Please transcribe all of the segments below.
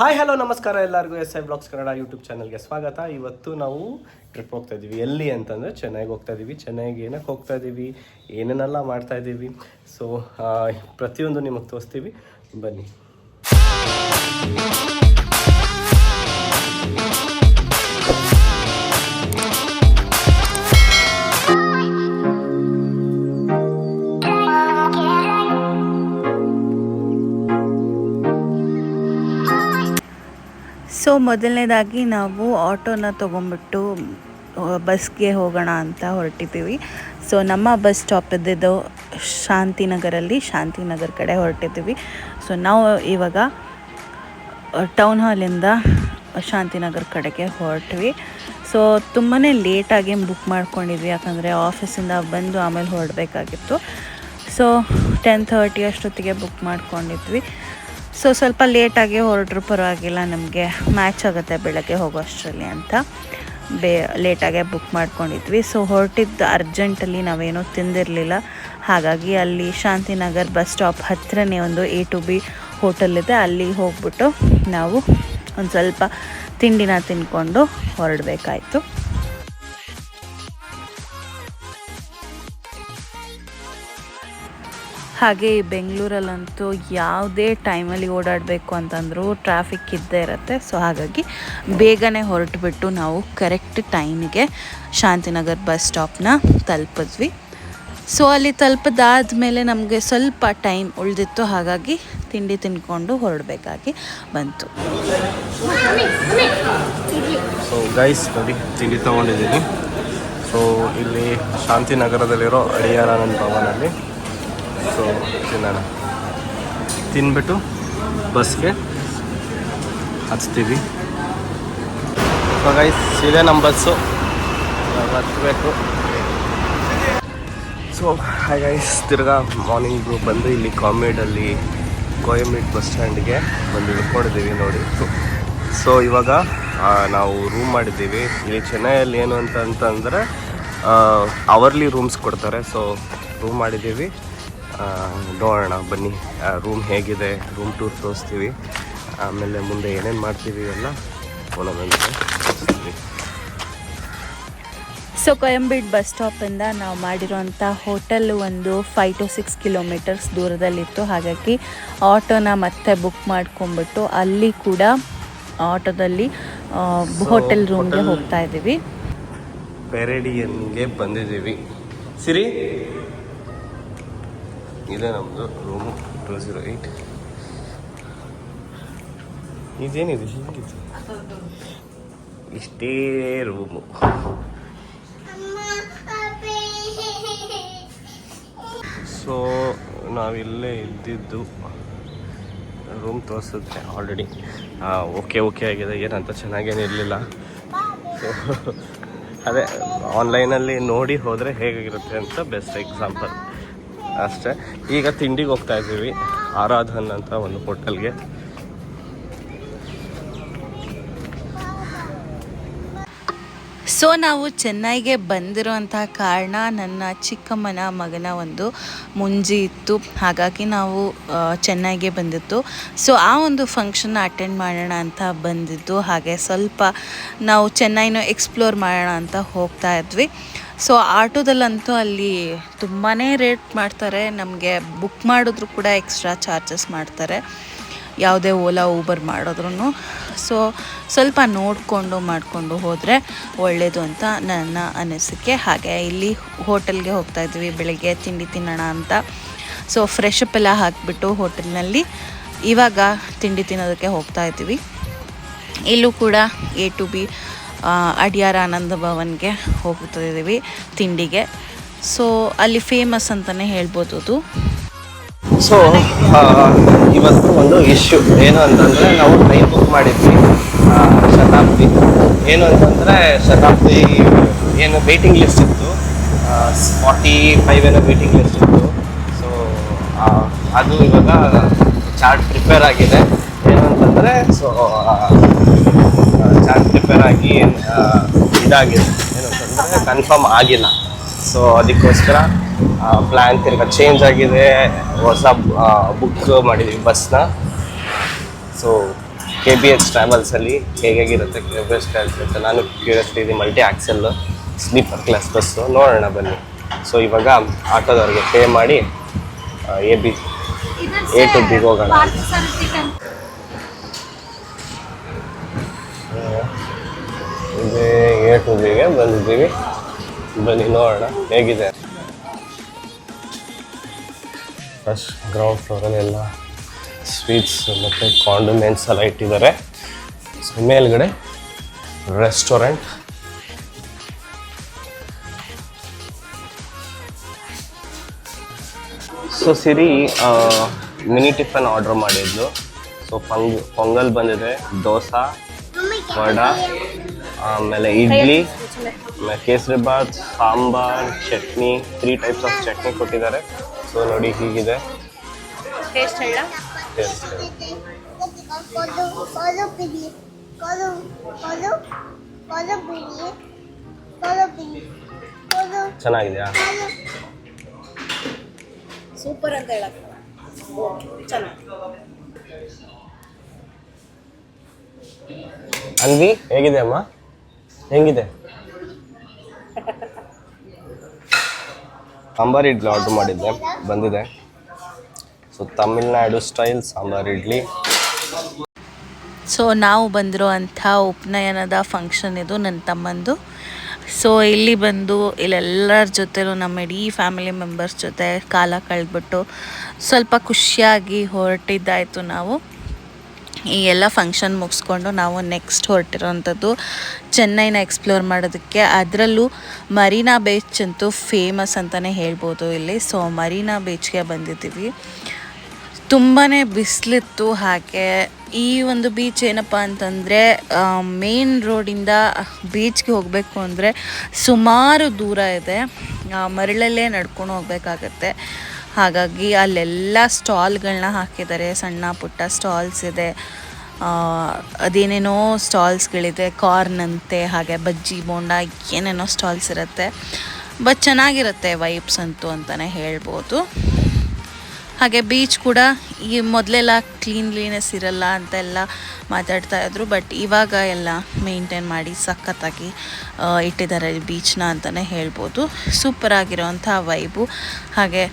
Hi hello ನಮಸ್ಕಾರ ಎಲ್ಲರಿಗೂ SI blogs Kannada YouTube ಚಾನಲ್ಗೆ ಸ್ವಾಗತ. ಇವತ್ತು ನಾವು ಟ್ರಿಪ್ ಹೋಗ್ತಾ ಇದ್ದೀವಿ. ಎಲ್ಲಿ ಅಂತಂದರೆ ಚೆನ್ನೈಗೆ ಹೋಗ್ತಾ ಇದ್ದೀವಿ. ಚೆನ್ನೈಗೆ ಏನಕ್ಕೆ ಹೋಗ್ತಾ ಇದ್ದೀವಿ, ಏನೇನೆಲ್ಲ ಮಾಡ್ತಾ ಇದ್ದೀವಿ, ಸೊ ಪ್ರತಿಯೊಂದು ನಿಮಗೆ ತೋರಿಸ್ತೀವಿ, ಬನ್ನಿ. ಸೊ ಮೊದಲನೇದಾಗಿ ನಾವು ಆಟೋನ ತೊಗೊಂಬಿಟ್ಟು ಬಸ್ಗೆ ಹೋಗೋಣ ಅಂತ ಹೊರಟಿದ್ದೀವಿ. ಸೊ ನಮ್ಮ ಬಸ್ ಸ್ಟಾಪ್ ಇದ್ದಿದ್ದು ಶಾಂತಿನಗರ ಕಡೆ ಹೊರಟಿದ್ದೀವಿ. ಸೊ ನಾವು ಇವಾಗ ಟೌನ್ ಹಾಲಿಂದ ಶಾಂತಿನಗರ ಕಡೆಗೆ ಹೊರಟ್ವಿ. ಸೊ ತುಂಬಾ ಲೇಟಾಗಿ ಬುಕ್ ಮಾಡ್ಕೊಂಡಿದ್ವಿ, ಯಾಕಂದರೆ ಆಫೀಸಿಂದ ಬಂದು ಆಮೇಲೆ ಹೊರಡಬೇಕಾಗಿತ್ತು. ಸೊ 10:30 ಅಷ್ಟೊತ್ತಿಗೆ ಬುಕ್ ಮಾಡ್ಕೊಂಡಿದ್ವಿ. ಸೊ ಸ್ವಲ್ಪ ಲೇಟಾಗಿ ಹೊರಟ್ರೂ ಪರವಾಗಿಲ್ಲ, ನಮಗೆ ಮ್ಯಾಚ್ ಆಗುತ್ತೆ ಬೆಳಗ್ಗೆ ಹೋಗೋ ಅಷ್ಟರಲ್ಲಿ ಅಂತ ಲೇಟಾಗೆ ಬುಕ್ ಮಾಡ್ಕೊಂಡಿದ್ವಿ. ಸೊ ಹೊರಟಿದ್ದು ಅರ್ಜೆಂಟಲ್ಲಿ ನಾವೇನೂ ತಿಂದಿರಲಿಲ್ಲ, ಹಾಗಾಗಿ ಅಲ್ಲಿ ಶಾಂತಿನಗರ್ ಬಸ್ ಸ್ಟಾಪ್ ಹತ್ತಿರನೇ ಒಂದು A2B ಹೋಟೆಲ್ ಇದೆ, ಅಲ್ಲಿ ಹೋಗ್ಬಿಟ್ಟು ನಾವು ಒಂದು ಸ್ವಲ್ಪ ತಿಂಡಿನ ತಿಂದ್ಕೊಂಡು ಹೊರಡಬೇಕಾಯ್ತು. ಹಾಗೆ ಈ ಬೆಂಗಳೂರಲ್ಲಂತೂ ಯಾವುದೇ ಟೈಮಲ್ಲಿ ಓಡಾಡಬೇಕು ಅಂತಂದರೂ ಟ್ರಾಫಿಕ್ ಇದ್ದೇ ಇರುತ್ತೆ. ಸೊ ಹಾಗಾಗಿ ಬೇಗನೆ ಹೊರಟುಬಿಟ್ಟು ನಾವು ಕರೆಕ್ಟ್ ಟೈಮಿಗೆ ಶಾಂತಿನಗರ್ ಬಸ್ ಸ್ಟಾಪ್ನ ತಲುಪಿದ್ವಿ. ಸೊ ಅಲ್ಲಿ ತಲುಪಿದಾದ್ಮೇಲೆ ನಮಗೆ ಸ್ವಲ್ಪ ಟೈಮ್ ಉಳಿದಿತ್ತು, ಹಾಗಾಗಿ ತಿಂಡಿ ತಿಂದ್ಕೊಂಡು ಹೊರಡಬೇಕಾಗಿ ಬಂತು. ಸೊ ಗೈಸ್ ನೋಡಿ, ತಿಂಡಿ ತೊಗೊಂಡಿದ್ದೀನಿ. ಸೊ ಇಲ್ಲಿ ಶಾಂತಿನಗರದಲ್ಲಿರೋ ಅಡಿಯಾರಾನಂದ್ ಭವನಲ್ಲಿ ಸೊ ತಿನ್ಬಿಟ್ಟು ಬಸ್ಗೆ ಹಚ್ತೀವಿ. ಸೊ ಗೈಸ್ ಇದೇ ನಮ್ಮ ಬಸ್ಸು, ಹತ್ತಬೇಕು. ಸೊ ಹಾಯ್ ಗೈಸ್, ತಿರ್ಗಾ ಮಾರ್ನಿಂಗು ಬಂದು ಇಲ್ಲಿ ಕೋಯಂಬೇಡ್ ಬಸ್ ಸ್ಟ್ಯಾಂಡಿಗೆ ಬಂದು ಇಳ್ಕೊಂಡಿದ್ದೀವಿ ನೋಡಿ. ಸೊ ಇವಾಗ ನಾವು ರೂಮ್ ಮಾಡಿದ್ದೀವಿ ಇಲ್ಲಿ ಚೆನ್ನೈಯಲ್ಲಿ. ಏನು ಅಂತಂದರೆ ಅವರ್ಲಿ ರೂಮ್ಸ್ ಕೊಡ್ತಾರೆ. ಸೊ ರೂಮ್ ಮಾಡಿದ್ದೀವಿ, ನೋಡೋಣ ಬನ್ನಿ ರೂಮ್ ಹೇಗಿದೆ, ರೂಮ್ ಟೂರ್ ತೋರಿಸ್ತೀವಿ, ಆಮೇಲೆ ಮುಂದೆ ಏನೇನು ಮಾಡ್ತೀವಿ ಎಲ್ಲ ಒಂದೊಂದು ತೋರಿಸ್ತೀವಿ. ಸೊ ಕೋಯಂಬೇಡ್ ಬಸ್ ಸ್ಟಾಪಿಂದ ನಾವು ಮಾಡಿರೋಂಥ ಹೋಟೆಲ್ ಒಂದು 5 to 6 ಕಿಲೋಮೀಟರ್ಸ್ ದೂರದಲ್ಲಿತ್ತು, ಹಾಗಾಗಿ ಆಟೋನ ಮತ್ತೆ ಬುಕ್ ಮಾಡ್ಕೊಂಬಿಟ್ಟು ಅಲ್ಲಿ ಕೂಡ ಆಟೋದಲ್ಲಿ ಹೋಟೆಲ್ ರೂಮ್ಗೆ ಹೋಗ್ತಾ ಇದ್ದೀವಿ. ಪೆರೇಡಿಯನ್ಗೆ ಬಂದಿದ್ದೀವಿ. ಸಿರಿ ಇದೇ ನಮ್ಮದು ರೂಮು 208. ಇದೇನಿದೆ ಹೀಗಿತ್ತು, ಇಷ್ಟೇ ರೂಮು. ಸೊ ನಾವಿಲ್ಲೇ ಇದ್ದಿದ್ದು, ರೂಮ್ ತೋರಿಸಿದ್ರೆ ಆಲ್ರೆಡಿ ಓಕೆ ಆಗಿದೆ, ಏನಂತ ಚೆನ್ನಾಗೇನು ಇರಲಿಲ್ಲ. ಸೊ ಅದೇ ಆನ್ಲೈನಲ್ಲಿ ನೋಡಿ ಹೋದರೆ ಹೇಗಿರುತ್ತೆ ಅಂತ ಬೆಸ್ಟ್ ಎಕ್ಸಾಂಪಲ್ ಅಷ್ಟೇ. ಈಗ ತಿಂಡಿಗೆ ಹೋಗ್ತಾ ಇದ್ದೀವಿ, ಆರಾಧನ್ ಅಂತ ಒಂದು ಹೋಟೆಲ್ಗೆ. ಸೊ ನಾವು ಚೆನ್ನೈಗೆ ಬಂದಿರೋಂಥ ಕಾರಣ ನನ್ನ ಚಿಕ್ಕಮ್ಮನ ಮಗನ ಒಂದು ಮುಂಜಿ ಇತ್ತು, ಹಾಗಾಗಿ ನಾವು ಚೆನ್ನೈಗೆ ಬಂದಿದ್ದು. ಸೊ ಆ ಒಂದು ಫಂಕ್ಷನ್ನ ಅಟೆಂಡ್ ಮಾಡೋಣ ಅಂತ ಬಂದಿದ್ದು, ಹಾಗೆ ಸ್ವಲ್ಪ ನಾವು ಚೆನ್ನೈನ ಎಕ್ಸ್ಪ್ಲೋರ್ ಮಾಡೋಣ ಅಂತ ಹೋಗ್ತಾ ಇದ್ವಿ. ಸೊ ಆಟೋದಲ್ಲಂತೂ ಅಲ್ಲಿ ತುಂಬಾ ರೇಟ್ ಮಾಡ್ತಾರೆ, ನಮಗೆ ಬುಕ್ ಮಾಡಿದ್ರು ಕೂಡ ಎಕ್ಸ್ಟ್ರಾ ಚಾರ್ಜಸ್ ಮಾಡ್ತಾರೆ, ಯಾವುದೇ ಓಲಾ ಊಬರ್ ಮಾಡಿದ್ರು. ಸೊ ಸ್ವಲ್ಪ ಮಾಡಿಕೊಂಡು ಹೋದರೆ ಒಳ್ಳೆಯದು ಅಂತ ನನ್ನ ಅನಿಸಿಕೆ. ಹಾಗೆ ಇಲ್ಲಿ ಹೋಟೆಲ್ಗೆ ಹೋಗ್ತಾ ಇದ್ವಿ ಬೆಳಗ್ಗೆ ತಿಂಡಿ ತಿನ್ನೋಣ ಅಂತ. ಸೊ ಫ್ರೆಶ್ ಅಪ್ ಎಲ್ಲ ಹಾಕಿಬಿಟ್ಟು ಹೋಟೆಲ್ನಲ್ಲಿ ಇವಾಗ ತಿಂಡಿ ತಿನ್ನೋದಕ್ಕೆ ಹೋಗ್ತಾ ಇದ್ದೀವಿ. ಇಲ್ಲೂ ಕೂಡ A2B ಅಡಿಯಾರ್ ಆನಂದ ಭವನ್ಗೆ ಹೋಗ್ತಿದ್ದೀವಿ ತಿಂಡಿಗೆ. ಸೊ ಅಲ್ಲಿ ಫೇಮಸ್ ಅಂತಲೇ ಹೇಳ್ಬೋದು ಅದು. ಸೊ ಇವತ್ತು ಒಂದು ಇಶ್ಯೂ ಏನು ಅಂತಂದರೆ, ನಾವು ಟ್ರೈನ್ ಬುಕ್ ಮಾಡಿದ್ವಿ ಶತಾಬ್ದಿ. ಏನು ಅಂತಂದರೆ ಶತಾಬ್ದಿ ಏನು ವೇಟಿಂಗ್ ಲಿಸ್ಟ್ ಇತ್ತು, 45 ಏನೋ ವೇಟಿಂಗ್ ಲಿಸ್ಟ್ ಇತ್ತು. ಸೊ ಅದು ಇವಾಗ ಚಾರ್ಟ್ ಪ್ರಿಪೇರ್ ಆಗಿದೆ. ಏನು ಅಂತಂದರೆ ಚಾರ್ಟ್ ಪ್ರಿಪೇರ್ ಆಗಿ ಇದಾಗಿದೆ, ಏನಂತಂದರೆ ಕನ್ಫರ್ಮ್ ಆಗಿಲ್ಲ. ಸೊ ಅದಕ್ಕೋಸ್ಕರ ಪ್ಲ್ಯಾನ್ ತಿರ್ಗ ಚೇಂಜ್ ಆಗಿದೆ, ಹೊಸ ಬುಕ್ ಮಾಡಿದ್ವಿ ಬಸ್ನ. ಸೊ KBH ಟ್ರಾವೆಲ್ಸಲ್ಲಿ ಹೇಗಿರುತ್ತೆ KBH ಟ್ರಾವೆಲ್ಸ್ ಅಂತ ನಾನು ಕ್ಯೂರಿಯಾಸಿಟಿ ಇದೆ. Multi axle sleeper class bus ನೋಡೋಣ ಬನ್ನಿ. ಸೊ ಇವಾಗ ಆಟೋದವ್ರಿಗೆ ಪೇ ಮಾಡಿ A to B ಹೋಗೋಣ. ಇದೇ A to Bಗೆ ಬಂದಿದ್ದೀವಿ. ಬನ್ನಿ ನೋಡೋಣ ಹೇಗಿದೆ. ಫಸ್ಟ್ ಗ್ರೌಂಡ್ ಫ್ಲೋರಲ್ಲೆಲ್ಲ ಸ್ವೀಟ್ಸ್ ಮತ್ತು ಕಾಂಡಿಮೆಂಟ್ಸ್ ಎಲ್ಲ ಇಟ್ಟಿದ್ದಾರೆ. ಸೊ ಮೇಲ್ಗಡೆ ರೆಸ್ಟೋರೆಂಟ್. ಸೊ ಸಿರಿ ಮಿನಿ ಟಿಫನ್ ಆರ್ಡರ್ ಮಾಡಿದ್ಲು. ಸೊ ಪೊಂಗಲ್ ಬಂದಿದೆ, ದೋಸೆ, ವಡ, ಆಮೇಲೆ ಇಡ್ಲಿ, ಆಮೇಲೆ ಕೇಸರಿ ಬಾತ್, ಸಾಂಬಾರ್, ಚಟ್ನಿ, 3 ಟೈಪ್ಸ್ ಆಫ್ ಚಟ್ನಿ ಕೊಟ್ಟಿದ್ದಾರೆ. ಸೊ ನೋಡಿ ಹೀಗಿದೆ ಟೇಸ್ಟ್. ಚೆನ್ನಾಗಿದೆಯಾ? ಸೂಪರ್ ಅಂತ ಹೇಳಕ್ ಚೆನ್ನಾಗಿ. ಅನ್ವಿ ಹೇಗಿದೆ ಅಮ್ಮ? ಹೆಂಗಿದೆ? ಸಾಂಬಾರ್ ಇಡ್ಲಿ ಆರ್ಡರ್ ಮಾಡಿದ್ದೆ, ಬಂದಿದೆ. So Tamil Nadu style sambar idli. So ನಾವು ಬಂದಿರೋ ಅಂಥ ಉಪನಯನದ ಫಂಕ್ಷನ್ ಇದು ನನ್ನ ತಮ್ಮಂದು. ಸೊ ಇಲ್ಲಿ ಬಂದು ಇಲ್ಲೆಲ್ಲರ ಜೊತೆಲೂ ನಮ್ಮ ಇಡೀ ಫ್ಯಾಮಿಲಿ ಮೆಂಬರ್ಸ್ ಜೊತೆ ಕಾಲ ಕಳೆದ್ಬಿಟ್ಟು ಸ್ವಲ್ಪ ಖುಷಿಯಾಗಿ ಹೊರಟಿದ್ದಾಯಿತು. ನಾವು ಈ ಎಲ್ಲ ಫಂಕ್ಷನ್ ಮುಗಿಸ್ಕೊಂಡು ನಾವು ನೆಕ್ಸ್ಟ್ ಹೊರಟಿರೋವಂಥದ್ದು ಚೆನ್ನೈನ ಎಕ್ಸ್ಪ್ಲೋರ್ ಮಾಡೋದಕ್ಕೆ. ಅದರಲ್ಲೂ ಮರೀನಾ ಬೀಚ್ ಅಂತೂ ಫೇಮಸ್ ಅಂತಲೇ ಹೇಳ್ಬೋದು ಇಲ್ಲಿ. ಸೊ ಮರೀನಾ ಬೀಚ್ಗೆ ಬಂದಿದ್ದೀವಿ. ತುಂಬಾ ಬಿಸಿಲಿತ್ತು. ಹಾಗೆ ಈ ಒಂದು ಬೀಚ್ ಏನಪ್ಪ ಅಂತಂದರೆ ಮೇನ್ ರೋಡಿಂದ ಬೀಚ್ಗೆ ಹೋಗಬೇಕು ಅಂದರೆ ಸುಮಾರು ದೂರ ಇದೆ. ಮರಳಲ್ಲೇ ನಡ್ಕೊಂಡು ಹೋಗಬೇಕಾಗತ್ತೆ. ಹಾಗಾಗಿ ಅಲ್ಲೆಲ್ಲ ಸ್ಟಾಲ್ಗಳನ್ನ ಹಾಕಿದ್ದಾರೆ. ಸಣ್ಣ ಪುಟ್ಟ ಸ್ಟಾಲ್ಸ್ ಇದೆ, ಅದೇನೇನೋ ಸ್ಟಾಲ್ಸ್ಗಳಿದೆ, ಕಾರ್ನ್ ಅಂತೆ, ಹಾಗೆ ಬಜ್ಜಿ ಬೋಂಡ, ಏನೇನೋ ಸ್ಟಾಲ್ಸ್ ಇರುತ್ತೆ. ಬಟ್ ಚೆನ್ನಾಗಿರುತ್ತೆ ವೈಬ್ಸ್ ಅಂತೂ ಅಂತಲೇ ಹೇಳ್ಬೋದು. ಹಾಗೆ ಬೀಚ್ ಕೂಡ ಈ ಮೊದಲೆಲ್ಲ ಕ್ಲೀನ್ಲಿನೆಸ್ ಇರಲ್ಲ ಅಂತೆಲ್ಲ ಮಾತಾಡ್ತಾಯಿದ್ರು. ಬಟ್ ಇವಾಗ ಎಲ್ಲ ಮೇಂಟೈನ್ ಮಾಡಿ ಸಖತ್ತಾಗಿ ಇಟ್ಟಿದ್ದಾರೆ ಬೀಚ್ನ ಅಂತಲೇ ಹೇಳ್ಬೋದು. ಸೂಪರಾಗಿರೋವಂಥ ವೈಬು. ಹಾಗೆ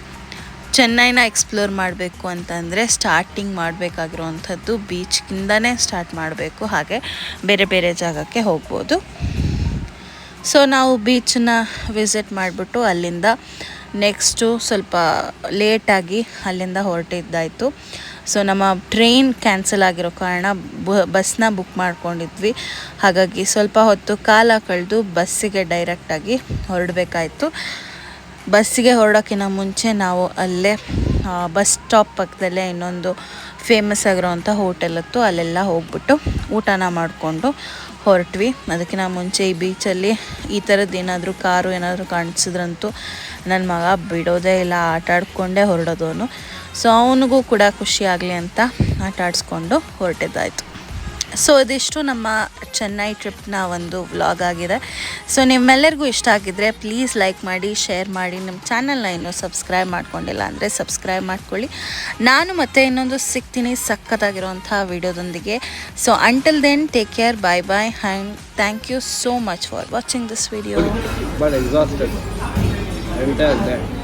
ಚೆನ್ನೈನ ಎಕ್ಸ್ಪ್ಲೋರ್ ಮಾಡಬೇಕು ಅಂತಂದರೆ ಸ್ಟಾರ್ಟಿಂಗ್ ಮಾಡಬೇಕಾಗಿರೋವಂಥದ್ದು ಬೀಚ್ಗಿಂದನೇ ಸ್ಟಾರ್ಟ್ ಮಾಡಬೇಕು. ಹಾಗೆ ಬೇರೆ ಬೇರೆ ಜಾಗಕ್ಕೆ ಹೋಗ್ಬೋದು. ಸೊ ನಾವು ಬೀಚನ್ನ ವಿಸಿಟ್ ಮಾಡಿಬಿಟ್ಟು ಅಲ್ಲಿಂದ ನೆಕ್ಸ್ಟು ಸ್ವಲ್ಪ ಲೇಟಾಗಿ ಅಲ್ಲಿಂದ ಹೊರಟಿದ್ದಾಯಿತು. ಸೊ ನಮ್ಮ ಟ್ರೈನ್ ಕ್ಯಾನ್ಸಲ್ ಆಗಿರೋ ಕಾರಣ ಬಸ್ನ ಬುಕ್ ಮಾಡ್ಕೊಂಡಿದ್ವಿ. ಹಾಗಾಗಿ ಸ್ವಲ್ಪ ಹೊತ್ತು ಕಾಲ ಕಳೆದು ಬಸ್ಸಿಗೆ ಡೈರೆಕ್ಟಾಗಿ ಹೊರಡಬೇಕಾಯ್ತು. ಬಸ್ಸಿಗೆ ಹೊರಡೋಕ್ಕಿಂತ ಮುಂಚೆ ನಾವು ಅಲ್ಲೇ ಬಸ್ ಸ್ಟಾಪ್ ಪಕ್ಕದಲ್ಲೇ ಇನ್ನೊಂದು ಫೇಮಸ್ ಆಗಿರೋವಂಥ ಹೋಟೆಲ್ ಇತ್ತು, ಅಲ್ಲೆಲ್ಲ ಹೋಗ್ಬಿಟ್ಟು ಊಟನ ಮಾಡಿಕೊಂಡು ಹೊರಟ್ವಿ. ಅದಕ್ಕಿಂತ ಮುಂಚೆ ಈ ಬೀಚಲ್ಲಿ ಈ ಥರದ್ದು ಏನಾದರೂ ಕಾರು ಏನಾದರೂ ಕಾಣಿಸಿದ್ರಂತೂ ನನ್ನ ಮಗ ಬಿಡೋದೇ ಇಲ್ಲ, ಆಟ ಆಡ್ಕೊಂಡೇ ಹೊರಡೋದವನು. ಸೊ ಅವನಿಗೂ ಕೂಡ ಖುಷಿ ಆಗಲಿ ಅಂತ ಆಟ ಆಡಿಸ್ಕೊಂಡು ಹೊರಟಿದ್ದಾಯಿತು. ಸೊ ಇದಿಷ್ಟು ನಮ್ಮ ಚೆನ್ನೈ ಟ್ರಿಪ್ನ ಒಂದು ವ್ಲಾಗ್ ಆಗಿದೆ. ಸೊ ನಿಮ್ಮೆಲ್ಲರಿಗೂ ಇಷ್ಟ ಆಗಿದ್ದರೆ ಪ್ಲೀಸ್ ಲೈಕ್ ಮಾಡಿ, ಶೇರ್ ಮಾಡಿ. ನಮ್ಮ ಚಾನಲ್ನ ಇನ್ನೂ ಸಬ್ಸ್ಕ್ರೈಬ್ ಮಾಡ್ಕೊಂಡಿಲ್ಲ ಅಂದರೆ ಸಬ್ಸ್ಕ್ರೈಬ್ ಮಾಡ್ಕೊಳ್ಳಿ. ನಾನು ಮತ್ತೆ ಇನ್ನೊಂದು ಸಿಗ್ತೀನಿ ಸಖತ್ತಾಗಿರೋಂಥ ವಿಡಿಯೋದೊಂದಿಗೆ. So until then take care, bye bye and thank you so much for watching this video. But exhausted. I will tell that.